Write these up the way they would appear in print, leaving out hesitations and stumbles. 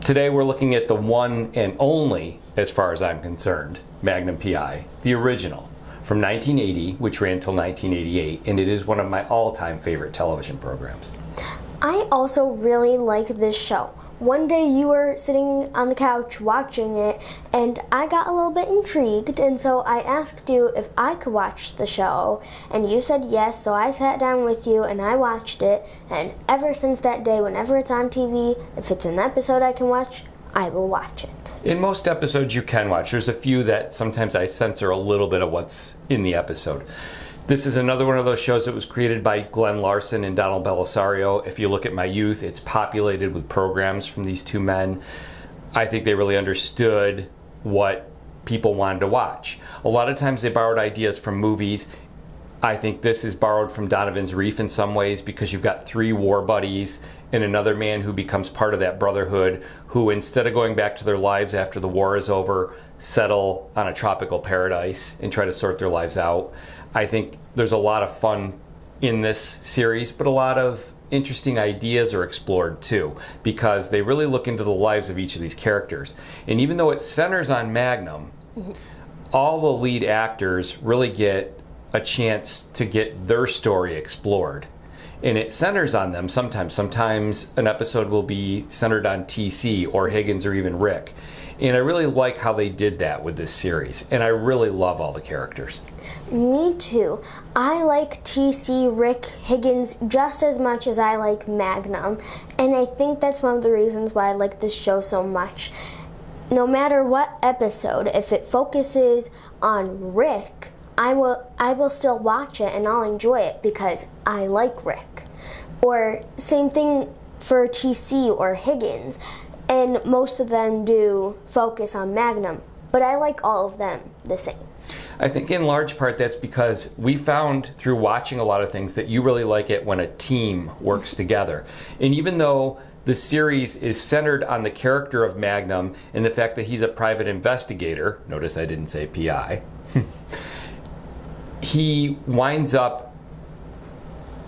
Today we're looking at the one and only, as far as I'm concerned, Magnum P.I, the original, from 1980, which ran till 1988, and it is one of my all-time favorite television programs. I also really like this show. One day you were sitting on the couch watching it, and I got a little bit intrigued, and so I asked you if I could watch the show, and you said yes, so I sat down with you and I watched it, and ever since that day, whenever it's on TV, if it's an episode I can watch, I will watch it. In most episodes you can watch. There's a few that sometimes I censor a little bit of what's in the episode. This is another one of those shows that was created by Glen Larson and Donald Bellisario. If you look at my youth, it's populated with programs from these two men. I think they really understood what people wanted to watch. A lot of times they borrowed ideas from movies. I think this is borrowed from Donovan's Reef in some ways, because you've got three war buddies and another man who becomes part of that brotherhood, who instead of going back to their lives after the war is over, settle on a tropical paradise and try to sort their lives out. I think there's a lot of fun in this series, but a lot of interesting ideas are explored too, because they really look into the lives of each of these characters. And even though it centers on Magnum, all the lead actors really get a chance to get their story explored. And it centers on them sometimes. Sometimes an episode will be centered on TC or Higgins or even Rick. And I really like how they did that with this series. And I really love all the characters. Me too. I like TC, Rick, Higgins just as much as I like Magnum. And I think that's one of the reasons why I like this show so much. No matter what episode, if it focuses on Rick, I will still watch it and I'll enjoy it because I like Rick. Or same thing for TC or Higgins. And most of them do focus on Magnum, but I like all of them the same. I think in large part that's because we found through watching a lot of things that you really like it when a team works together. And even though the series is centered on the character of Magnum and the fact that he's a private investigator, notice I didn't say P.I., he winds up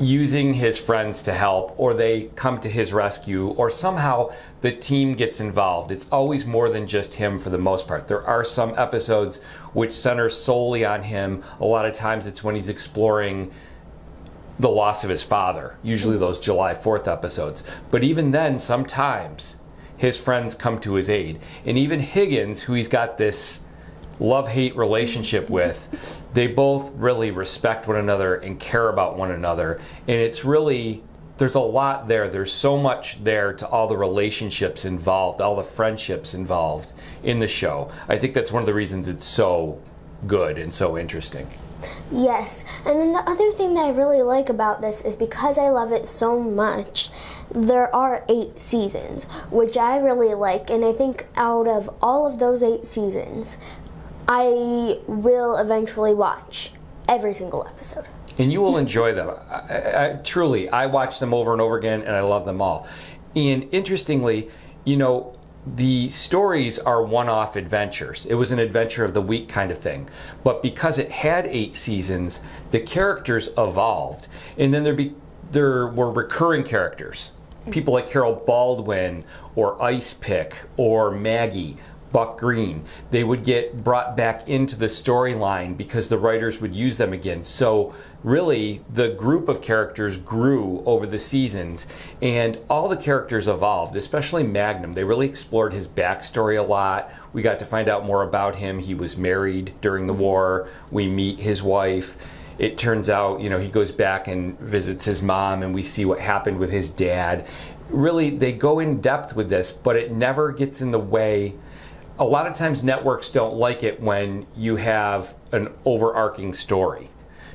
using his friends to help, or they come to his rescue, or somehow the team gets involved. It's always more than just him for the most part. There are some episodes which center solely on him. A lot of times it's when he's exploring the loss of his father, usually those July 4th episodes. But even then, sometimes his friends come to his aid. And even Higgins, who he's got this love-hate relationship with, they both really respect one another and care about one another. And it's really, there's a lot there. There's so much there to all the relationships involved, all the friendships involved in the show. I think that's one of the reasons it's so good and so interesting. Yes, and then the other thing that I really like about this is because I love it so much, there are 8 seasons, which I really like, and I think out of all of those 8 seasons, I will eventually watch every single episode. And you will enjoy them. Truly, I watch them over and over again, and I love them all. And interestingly, you know, the stories are one-off adventures. It was an adventure of the week kind of thing. But because it had 8 seasons, the characters evolved. And then there were recurring characters. People like Carol Baldwin or Ice Pick or Maggie, Buck Green. They would get brought back into the storyline because the writers would use them again. So really, the group of characters grew over the seasons, and all the characters evolved, especially Magnum. They really explored his backstory a lot. We got to find out more about him. He was married during the war. We meet his wife. It turns out, you know, he goes back and visits his mom, and we see what happened with his dad. Really, they go in depth with this, but it never gets in the way. A lot of times networks don't like it when you have an overarching story,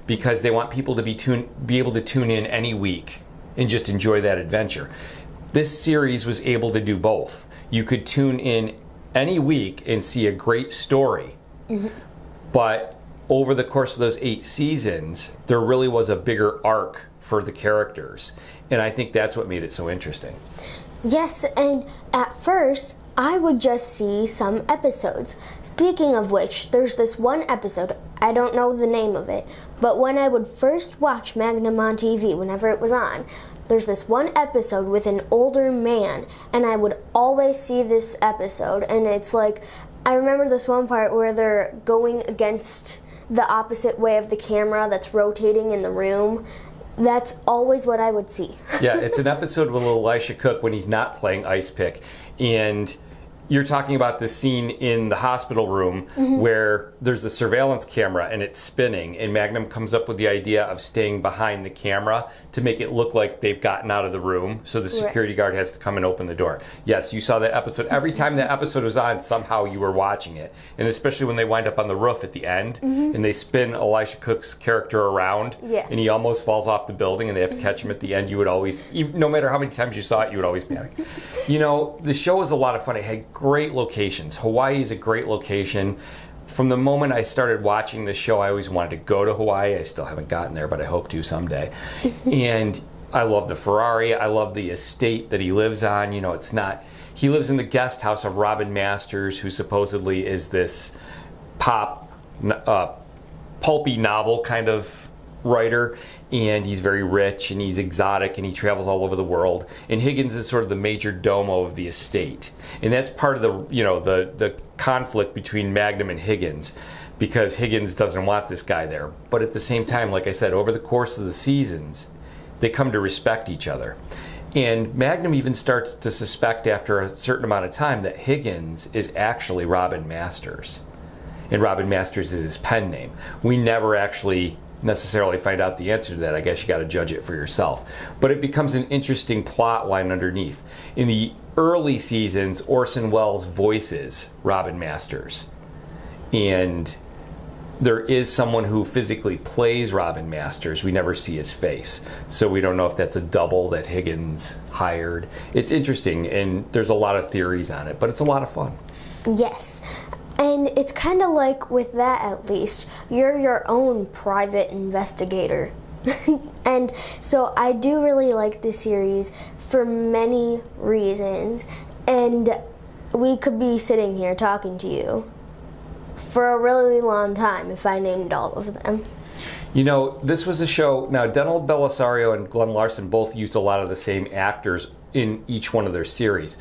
because they want people to be able to tune in any week and just enjoy that adventure. This series was able to do both. You could tune in any week and see a great story, but over the course of those 8 seasons, there really was a bigger arc for the characters. And I think that's what made it so interesting. Yes, and at first, I would just see some episodes. Speaking of which, there's this one episode, I don't know the name of it, but when I would first watch Magnum on TV, whenever it was on, there's this one episode with an older man, and I would always see this episode, and it's like, I remember this one part where they're going against the opposite way of the camera that's rotating in the room. That's always what I would see. Yeah, it's an episode with little Elisha Cook when he's not playing ice pick. And you're talking about this scene in the hospital room where there's a surveillance camera and it's spinning, and Magnum comes up with the idea of staying behind the camera to make it look like they've gotten out of the room, so the security guard has to come and open the door. Yes, you saw that episode. Every time that episode was on, somehow you were watching it. And especially when they wind up on the roof at the end and they spin Elisha Cook's character around and he almost falls off the building and they have to catch him at the end, you would always, no matter how many times you saw it, you would always panic. You know, the show was a lot of fun. It had great locations. Hawaii is a great location. From the moment I started watching this show, I always wanted to go to Hawaii. I still haven't gotten there, but I hope to someday. And I love the Ferrari. I love the estate that he lives on. You know, it's not, he lives in the guest house of Robin Masters, who supposedly is this pulpy novel kind of writer, and he's very rich and he's exotic and he travels all over the world, and Higgins is sort of the major domo of the estate, and that's part of the, you know, the conflict between Magnum and Higgins, because Higgins doesn't want this guy there, but at the same time, like I said, over the course of the seasons they come to respect each other, and Magnum even starts to suspect after a certain amount of time that Higgins is actually Robin Masters, and Robin Masters is his pen name. We never actually necessarily find out the answer to that. I guess you got to judge it for yourself. But it becomes an interesting plot line underneath. In the early seasons, Orson Welles voices Robin Masters. And there is someone who physically plays Robin Masters. We never see his face. So we don't know if that's a double that Higgins hired. It's interesting, and there's a lot of theories on it, but it's a lot of fun. Yes. And it's kind of like, with that at least, you're your own private investigator. And so I do really like this series for many reasons. And we could be sitting here talking to you for a really long time if I named all of them. You know, this was a show, now Donald Bellisario and Glen Larson both used a lot of the same actors in each one of their series.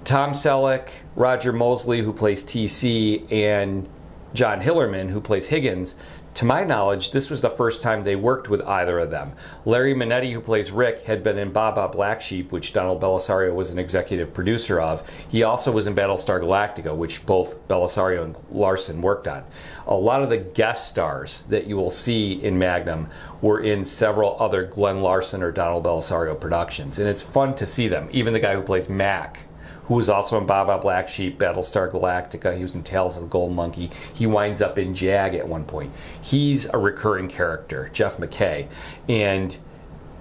Tom Selleck, Roger Mosley, who plays TC, and John Hillerman, who plays Higgins, to my knowledge, this was the first time they worked with either of them. Larry Manetti, who plays Rick, had been in Baba Black Sheep, which Donald Bellisario was an executive producer of. He also was in Battlestar Galactica, which both Bellisario and Larson worked on. A lot of the guest stars that you will see in Magnum were in several other Glen Larson or Donald Bellisario productions, and it's fun to see them. Even the guy who plays Mac, who was also in Baba Black Sheep, Battlestar Galactica, he was in Tales of the Golden Monkey. He winds up in Jag at one point. He's a recurring character, Jeff McKay. And,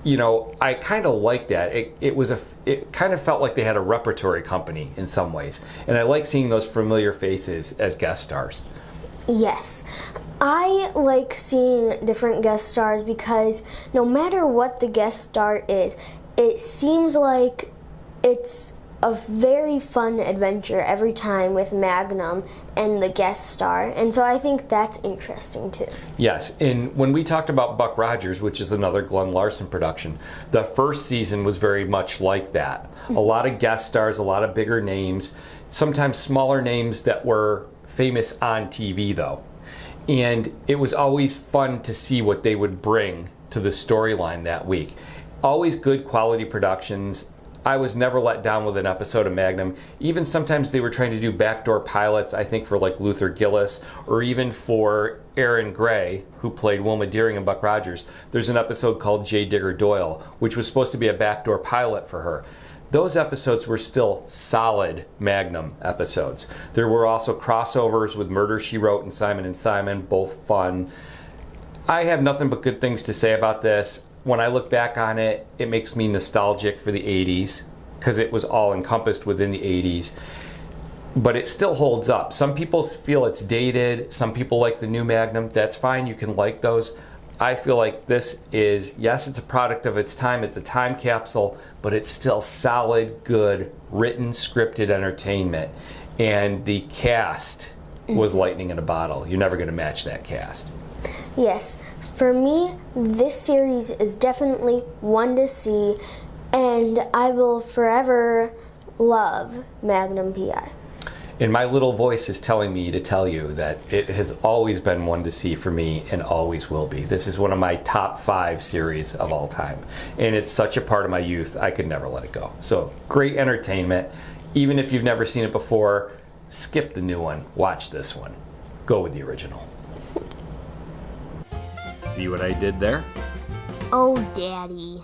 you know, I kind of like that. It kind of felt like they had a repertory company in some ways. And I like seeing those familiar faces as guest stars. Yes. I like seeing different guest stars because no matter what the guest star is, it seems like it's a very fun adventure every time with Magnum and the guest star, and so I think that's interesting too. Yes, and when we talked about Buck Rogers, which is another Glen Larson production, the first season was very much like that. A lot of guest stars, a lot of bigger names, sometimes smaller names that were famous on TV though. And it was always fun to see what they would bring to the storyline that week. Always good quality productions. I was never let down with an episode of Magnum. Even sometimes they were trying to do backdoor pilots, I think for like Luther Gillis, or even for Erin Gray, who played Wilma Deering in Buck Rogers. There's an episode called J. Digger Doyle, which was supposed to be a backdoor pilot for her. Those episodes were still solid Magnum episodes. There were also crossovers with Murder, She Wrote and Simon, both fun. I have nothing but good things to say about this. When I look back on it, it makes me nostalgic for the 80s because it was all encompassed within the 80s. But it still holds up. Some people feel it's dated. Some people like the new Magnum. That's fine. You can like those. I feel like this is, yes, it's a product of its time, it's a time capsule, but it's still solid, good, written, scripted entertainment. And the cast was lightning in a bottle. You're never going to match that cast. Yes, for me, this series is definitely one to see, and I will forever love Magnum P.I. And my little voice is telling me to tell you that it has always been one to see for me and always will be. This is one of my top 5 series of all time. And it's such a part of my youth, I could never let it go. So great entertainment. Even if you've never seen it before, skip the new one, watch this one. Go with the original. See what I did there? Oh, Daddy.